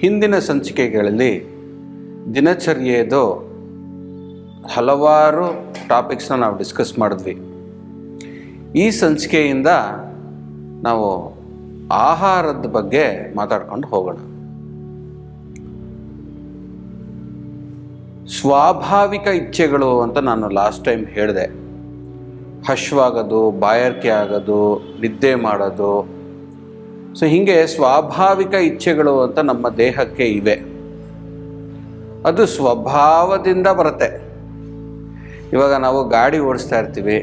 ಹಿಂದಿನ ಸಂಚಿಕೆಗಳಲ್ಲಿ ದಿನಚರ್ಯೆಯದು ಹಲವಾರು ಟಾಪಿಕ್ಸ್ನ ನಾವು ಡಿಸ್ಕಸ್ ಮಾಡಿದ್ವಿ. ಈ ಸಂಚಿಕೆಯಿಂದ ನಾವು ಆಹಾರದ ಬಗ್ಗೆ ಮಾತಾಡ್ಕೊಂಡು ಹೋಗೋಣ. ಸ್ವಾಭಾವಿಕ ಇಚ್ಛೆಗಳು ಅಂತ ನಾನು ಲಾಸ್ಟ್ ಟೈಮ್ ಹೇಳಿದೆ. ಹಶ್ವಾಗೋದು, ಬಾಯಾರಿಕೆ ಆಗೋದು, ನಿದ್ದೆ ಮಾಡೋದು, ಸೊ ಹೀಗೆ ಸ್ವಾಭಾವಿಕ ಇಚ್ಛೆಗಳು ಅಂತ ನಮ್ಮ ದೇಹಕ್ಕೆ ಇವೆ. ಅದು ಸ್ವಭಾವದಿಂದ ಬರುತ್ತೆ. ಇವಾಗ ನಾವು ಗಾಡಿ ಓಡಿಸ್ತಾ ಇರ್ತೀವಿ,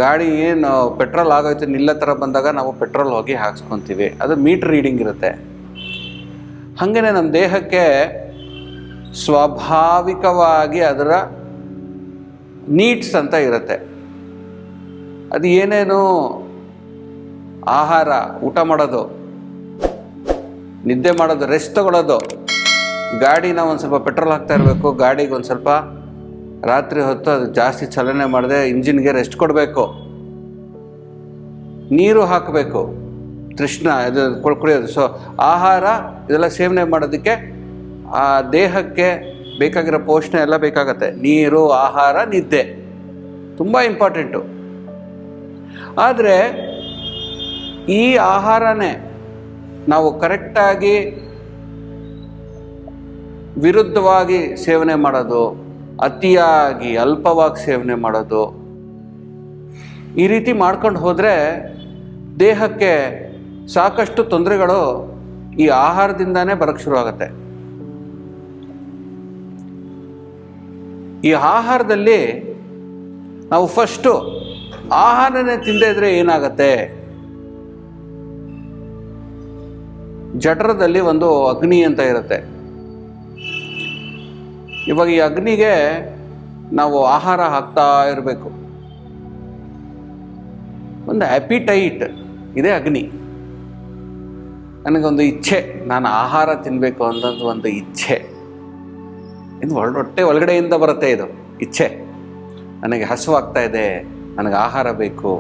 ಗಾಡಿ ಏನು ಪೆಟ್ರೋಲ್ ಆಗೋಯ್ತು ನಿಲ್ಲ ಥರ ಬಂದಾಗ ನಾವು ಪೆಟ್ರೋಲ್ ಹೋಗಿ ಹಾಕ್ಸ್ಕೊತೀವಿ, ಅದು ಮೀಟರ್ ರೀಡಿಂಗ್ ಇರುತ್ತೆ. ಹಾಗೇ ನಮ್ಮ ದೇಹಕ್ಕೆ ಸ್ವಾಭಾವಿಕವಾಗಿ ಅದರ ನೀಡ್ಸ್ ಅಂತ ಇರುತ್ತೆ. ಅದು ಏನೇನು ಆಹಾರ, ಊಟ ಮಾಡೋದು, ನಿದ್ದೆ ಮಾಡೋದು, ರೆಸ್ಟ್ ತಗೊಳ್ಳೋದು, ಗಾಡಿನ ಒಂದು ಸ್ವಲ್ಪ ಪೆಟ್ರೋಲ್ ಹಾಕ್ತಾ ಇರಬೇಕು, ಗಾಡಿಗೆ ಒಂದು ಸ್ವಲ್ಪ ರಾತ್ರಿ ಹೊತ್ತು ಅದು ಜಾಸ್ತಿ ಚಲನೆ ಮಾಡದೆ ಇಂಜಿನ್ಗೆ ರೆಸ್ಟ್ ಕೊಡಬೇಕು, ನೀರು ಹಾಕಬೇಕು, ತೃಷ್ಣ ಇದು ಕುಡಿಯೋದು. ಸೊ ಆಹಾರ ಇದೆಲ್ಲ ಸೇವನೆ ಮಾಡೋದಕ್ಕೆ ಆ ದೇಹಕ್ಕೆ ಬೇಕಾಗಿರೋ ಪೋಷಣೆ ಎಲ್ಲ ಬೇಕಾಗತ್ತೆ. ನೀರು, ಆಹಾರ, ನಿದ್ದೆ ತುಂಬ ಇಂಪಾರ್ಟೆಂಟು. ಆದರೆ ಈ ಆಹಾರನೇ ನಾವು ಕರೆಕ್ಟಾಗಿ ವಿರುದ್ಧವಾಗಿ ಸೇವನೆ ಮಾಡೋದು, ಅತಿಯಾಗಿ ಅಲ್ಪವಾಗಿ ಸೇವನೆ ಮಾಡೋದು, ಈ ರೀತಿ ಮಾಡ್ಕೊಂಡು ಹೋದರೆ ದೇಹಕ್ಕೆ ಸಾಕಷ್ಟು ತೊಂದರೆಗಳು ಈ ಆಹಾರದಿಂದಾನೇ ಬರೋಕ್ಕೆ ಶುರುವಾಗುತ್ತೆ. ಈ ಆಹಾರದಲ್ಲಿ ನಾವು ಫಸ್ಟು ಆಹಾರನೇ ತಿಂದೇ ಇದ್ರೆ ಏನಾಗತ್ತೆ? ಜಠರದಲ್ಲಿ ಒಂದು ಅಗ್ನಿ ಅಂತ ಇರುತ್ತೆ. ಇವಾಗ ಈ ಅಗ್ನಿಗೆ ನಾವು ಆಹಾರ ಹಾಕ್ತಾ ಇರಬೇಕು. ಒಂದು ಆ್ಯಪಿಟೈಟ್ ಇದೆ ಅಗ್ನಿ. ನನಗೊಂದು ಇಚ್ಛೆ, ನಾನು ಆಹಾರ ತಿನ್ನಬೇಕು ಅನ್ನೋದು ಒಂದು ಇಚ್ಛೆ. ಇದು ಹೊಟ್ಟೆ ಒಳಗಡೆಯಿಂದ ಬರುತ್ತೆ. ಇದು ಇಚ್ಛೆ, ನನಗೆ ಹಸುವಾಗ್ತಾ ಇದೆ, ನನಗೆ ಆಹಾರ ಬೇಕು.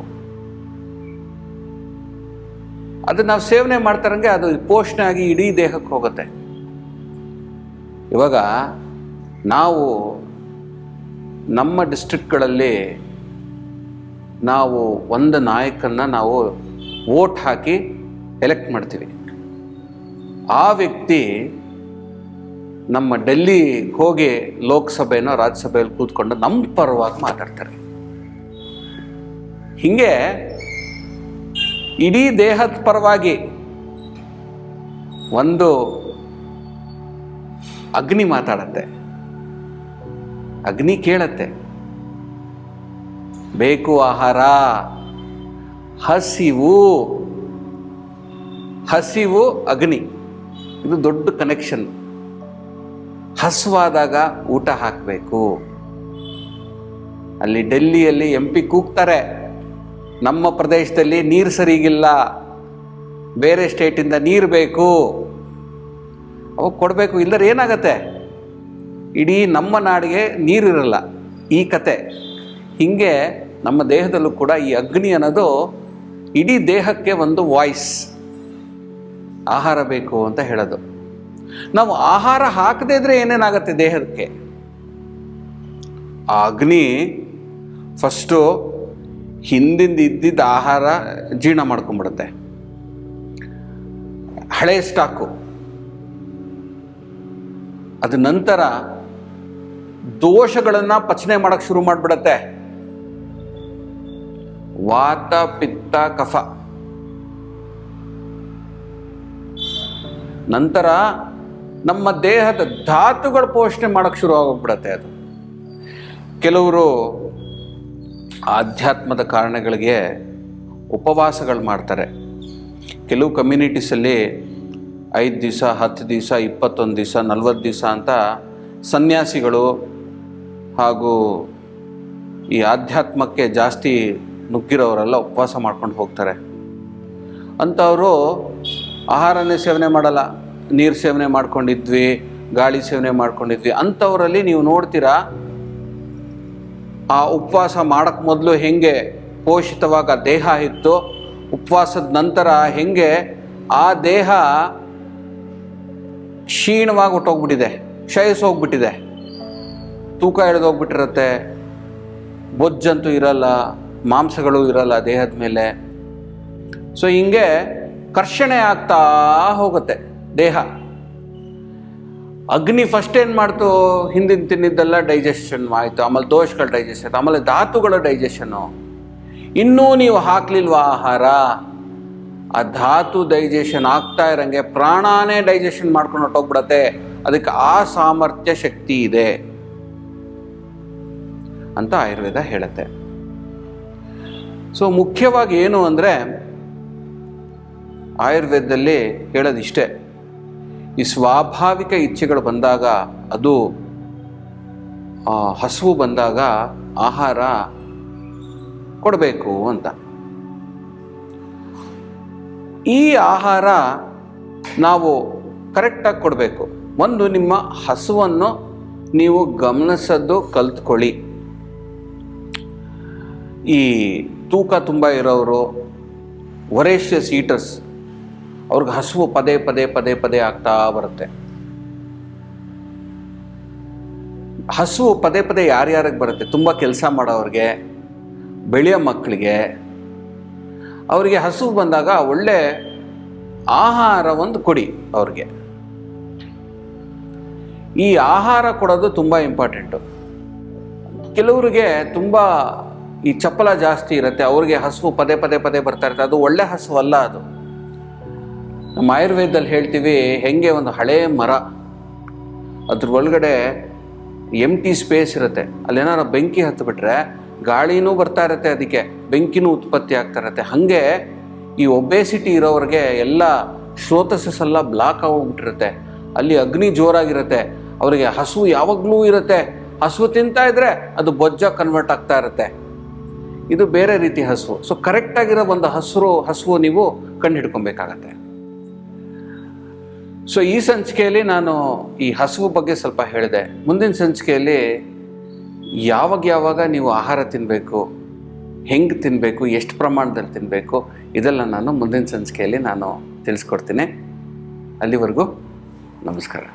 ಅದು ನಾವು ಸೇವನೆ ಮಾಡ್ತಾರಂಗೆ ಅದು ಪೋಷಣೆ ಆಗಿ ಇಡೀ ದೇಹಕ್ಕೆ ಹೋಗುತ್ತೆ. ಇವಾಗ ನಾವು ನಮ್ಮ ಡಿಸ್ಟ್ರಿಕ್ಟ್ಗಳಲ್ಲಿ ನಾವು ಒಂದು ನಾಯಕನ್ನ ನಾವು ವೋಟ್ ಹಾಕಿ ಎಲೆಕ್ಟ್ ಮಾಡ್ತೀವಿ. ಆ ವ್ಯಕ್ತಿ ನಮ್ಮ ಡೆಲ್ಲಿ ಹೋಗಿ ಲೋಕಸಭೆನೋ ರಾಜ್ಯಸಭೆಯಲ್ಲಿ ಕೂತ್ಕೊಂಡು ನಮ್ಮ ಪರವಾಗಿ ಮಾತಾಡ್ತಾರೆ. ಹೀಗೆ ಇಡೀ ದೇಹದ ಪರವಾಗಿ ಒಂದು ಅಗ್ನಿ ಮಾತಾಡತ್ತೆ. ಅಗ್ನಿ ಕೇಳತ್ತೆ, ಬೇಕು ಆಹಾರ, ಹಸಿವು ಅಗ್ನಿ. ಇದು ದೊಡ್ಡ ಕನೆಕ್ಷನ್. ಹಸುವಾದಾಗ ಊಟ ಹಾಕಬೇಕು. ಅಲ್ಲಿ ಡೆಲ್ಲಿಯಲ್ಲಿ MP ಕೂಗ್ತಾರೆ, ನಮ್ಮ ಪ್ರದೇಶದಲ್ಲಿ ನೀರು ಸರಿಗಿಲ್ಲ, ಬೇರೆ ಸ್ಟೇಟಿಂದ ನೀರು ಬೇಕು, ಅವಾಗ ಕೊಡಬೇಕು. ಇಲ್ಲದ್ರೆ ಏನಾಗತ್ತೆ? ಇಡೀ ನಮ್ಮ ನಾಡಿಗೆ ನೀರಿರಲ್ಲ. ಈ ಕತೆ ಹೀಗೆ ನಮ್ಮ ದೇಹದಲ್ಲೂ ಕೂಡ ಈ ಅಗ್ನಿ ಅನ್ನೋದು ಇಡೀ ದೇಹಕ್ಕೆ ಒಂದು ವಾಯ್ಸ್, ಆಹಾರ ಬೇಕು ಅಂತ ಹೇಳೋದು. ನಾವು ಆಹಾರ ಹಾಕದೇ ಇದ್ರೆ ಏನೇನಾಗತ್ತೆ ದೇಹಕ್ಕೆ? ಆ ಅಗ್ನಿ ಫಸ್ಟು ಹಿಂದಿಂದ ಇದ್ದಿದ್ದ ಆಹಾರ ಜೀರ್ಣ ಮಾಡ್ಕೊಂಡ್ಬಿಡುತ್ತೆ. ಹಳೆ ಸ್ಟಾಕು. ಅದ ನಂತರ ದೋಷಗಳನ್ನು ಪಚನೆ ಮಾಡಕ್ಕೆ ಶುರು ಮಾಡಿಬಿಡತ್ತೆ. ವಾತ, ಪಿತ್ತ, ಕಫ. ನಂತರ ನಮ್ಮ ದೇಹದ ಧಾತುಗಳ ಪೋಷಣೆ ಮಾಡಕ್ಕೆ ಶುರು ಆಗೋಗ್ಬಿಡತ್ತೆ. ಅದು ಕೆಲವರು ಆಧ್ಯಾತ್ಮದ ಕಾರಣಗಳಿಗೆ ಉಪವಾಸಗಳು ಮಾಡ್ತಾರೆ. ಕೆಲವು ಕಮ್ಯುನಿಟೀಸಲ್ಲಿ 5 ದಿವಸ, 10 ದಿವಸ, 21 ದಿವಸ, 40 ದಿವಸ ಅಂತ ಸನ್ಯಾಸಿಗಳು ಹಾಗೂ ಈ ಆಧ್ಯಾತ್ಮಕ್ಕೆ ಜಾಸ್ತಿ ನುಗ್ಗಿರೋರೆಲ್ಲ ಉಪವಾಸ ಮಾಡ್ಕೊಂಡು ಹೋಗ್ತಾರೆ. ಅಂಥವರು ಆಹಾರನೇ ಸೇವನೆ ಮಾಡಲ್ಲ, ನೀರು ಸೇವನೆ ಮಾಡ್ಕೊಂಡಿದ್ವಿ, ಗಾಳಿ ಸೇವನೆ ಮಾಡ್ಕೊಂಡಿದ್ವಿ. ಅಂಥವರಲ್ಲಿ ನೀವು ನೋಡ್ತೀರಾ, ಆ ಉಪವಾಸ ಮಾಡೋಕ್ಕೆ ಮೊದಲು ಹೆಂಗೆ ಪೋಷಿತವಾಗ ದೇಹ ಇತ್ತು, ಉಪವಾಸದ ನಂತರ ಹೆಂಗೆ ಆ ದೇಹ ಕ್ಷೀಣವಾಗಿ ಹೊಟ್ಟೋಗ್ಬಿಟ್ಟಿದೆ, ಕ್ಷಯಿಸೋಗ್ಬಿಟ್ಟಿದೆ, ತೂಕ ಇಳಿದೋಗ್ಬಿಟ್ಟಿರತ್ತೆ, ಬೊಜ್ಜಂತೂ ಇರಲ್ಲ, ಮಾಂಸಗಳು ಇರಲ್ಲ ದೇಹದ ಮೇಲೆ. ಸೊ ಹಿಂಗೆ ಕರ್ಷಣೆ ಆಗ್ತಾ ಹೋಗುತ್ತೆ ದೇಹ. ಅಗ್ನಿ ಫಸ್ಟ್ ಏನು ಮಾಡ್ತು, ಹಿಂದಿನ ತಿನ್ನಿದ್ದೆಲ್ಲ ಡೈಜೆಷನ್ ಆಯಿತು, ಆಮೇಲೆ ದೋಷಗಳ ಡೈಜೆಷನ್ ಆಯಿತು, ಆಮೇಲೆ ಧಾತುಗಳ ಡೈಜೆಷನ್ನು. ಇನ್ನೂ ನೀವು ಹಾಕ್ಲಿಲ್ವಾ ಆಹಾರ, ಆ ಧಾತು ಡೈಜೆಷನ್ ಆಗ್ತಾ ಇರಂಗೆ ಪ್ರಾಣಾನೇ ಡೈಜೆಷನ್ ಮಾಡ್ಕೊಂಡು ಹೊಟ್ಟೋಗ್ಬಿಡತ್ತೆ. ಅದಕ್ಕೆ ಆ ಸಾಮರ್ಥ್ಯ ಶಕ್ತಿ ಇದೆ ಅಂತ ಆಯುರ್ವೇದ ಹೇಳುತ್ತೆ. ಸೊ ಮುಖ್ಯವಾಗಿ ಏನು ಅಂದರೆ ಆಯುರ್ವೇದದಲ್ಲಿ ಹೇಳೋದಿಷ್ಟೇ, ಈ ಸ್ವಾಭಾವಿಕ ಇಚ್ಛೆಗಳು ಬಂದಾಗ, ಅದು ಹಸಿವು ಬಂದಾಗ ಆಹಾರ ಕೊಡಬೇಕು ಅಂತ. ಈ ಆಹಾರ ನಾವು ಕರೆಕ್ಟಾಗಿ ಕೊಡಬೇಕು. ಒಂದು, ನಿಮ್ಮ ಹಸುವನ್ನು ನೀವು ಗಮನಿಸೋದು ಕಲ್ತ್ಕೊಳ್ಳಿ. ಈ ತೂಕ ತುಂಬ ಇರೋರು, ವೊರೇಷಿಯಸ್ ಈಟರ್ಸ್, ಅವ್ರಿಗೆ ಹಸುವು ಪದೇ ಪದೇ ಪದೇ ಪದೇ ಆಗ್ತಾ ಬರುತ್ತೆ. ಹಸುವು ಪದೇ ಪದೇ ಯಾರ್ಯಾರಿಗೆ ಬರುತ್ತೆ, ತುಂಬ ಕೆಲಸ ಮಾಡೋವ್ರಿಗೆ, ಬೆಳೆಯೋ ಮಕ್ಕಳಿಗೆ, ಅವರಿಗೆ ಹಸುವು ಬಂದಾಗ ಒಳ್ಳೆ ಆಹಾರ ಒಂದು ಕೊಡಿ ಅವ್ರಿಗೆ. ಈ ಆಹಾರ ಕೊಡೋದು ತುಂಬ ಇಂಪಾರ್ಟೆಂಟು. ಕೆಲವರಿಗೆ ತುಂಬ ಈ ಚಪ್ಪಲ ಜಾಸ್ತಿ ಇರುತ್ತೆ, ಅವ್ರಿಗೆ ಹಸುವು ಪದೇ ಪದೇ ಪದೇ ಬರ್ತಾ ಇರುತ್ತೆ, ಅದು ಒಳ್ಳೆ ಹಸು ಅಲ್ಲ. ಅದು ನಮ್ಮ ಆಯುರ್ವೇದದಲ್ಲಿ ಹೇಳ್ತೀವಿ, ಹೆಂಗೆ ಒಂದು ಹಳೇ ಮರ, ಅದ್ರ ಒಳಗಡೆ ಎಂಟಿ ಸ್ಪೇಸ್ ಇರುತ್ತೆ, ಅಲ್ಲೇನಾರು ಬೆಂಕಿ ಹತ್ತಿಬಿಟ್ರೆ ಗಾಳಿನೂ ಬರ್ತಾ ಇರುತ್ತೆ, ಅದಕ್ಕೆ ಬೆಂಕಿನೂ ಉತ್ಪತ್ತಿ ಆಗ್ತಾ ಇರುತ್ತೆ. ಹಾಗೆ ಈ ಒಬೇಸಿಟಿ ಇರೋರಿಗೆ ಎಲ್ಲ ಶ್ರೋತಸಸ್ ಎಲ್ಲ ಬ್ಲಾಕ್ ಆಗೋಗ್ಬಿಟ್ಟಿರುತ್ತೆ, ಅಲ್ಲಿ ಅಗ್ನಿ ಜೋರಾಗಿರುತ್ತೆ, ಅವರಿಗೆ ಹಸು ಯಾವಾಗಲೂ ಇರುತ್ತೆ, ಹಸು ತಿಂತಾ ಇದ್ರೆ ಅದು ಬೊಜ್ಜ ಕನ್ವರ್ಟ್ ಆಗ್ತಾ ಇರುತ್ತೆ. ಇದು ಬೇರೆ ರೀತಿ ಹಸು. ಸೊ ಕರೆಕ್ಟಾಗಿರೋ ಒಂದು ಹಸುವು ನೀವು ಕಂಡು ಹಿಡ್ಕೊಬೇಕಾಗತ್ತೆ. ಸೊ ಈ ಸಂಚಿಕೆಯಲ್ಲಿ ನಾನು ಈ ಹಸುವು ಬಗ್ಗೆ ಸ್ವಲ್ಪ ಹೇಳಿದೆ. ಮುಂದಿನ ಸಂಚಿಕೆಯಲ್ಲಿ ಯಾವಾಗ ನೀವು ಆಹಾರ ತಿನ್ನಬೇಕು, ಹೆಂಗೆ ತಿನ್ನಬೇಕು, ಎಷ್ಟು ಪ್ರಮಾಣದಲ್ಲಿ ತಿನ್ನಬೇಕು, ಇದೆಲ್ಲ ನಾನು ಮುಂದಿನ ಸಂಚಿಕೆಯಲ್ಲಿ ನಾನು ತಿಳಿಸ್ಕೊಡ್ತೀನಿ. ಅಲ್ಲಿವರೆಗೂ ನಮಸ್ಕಾರ.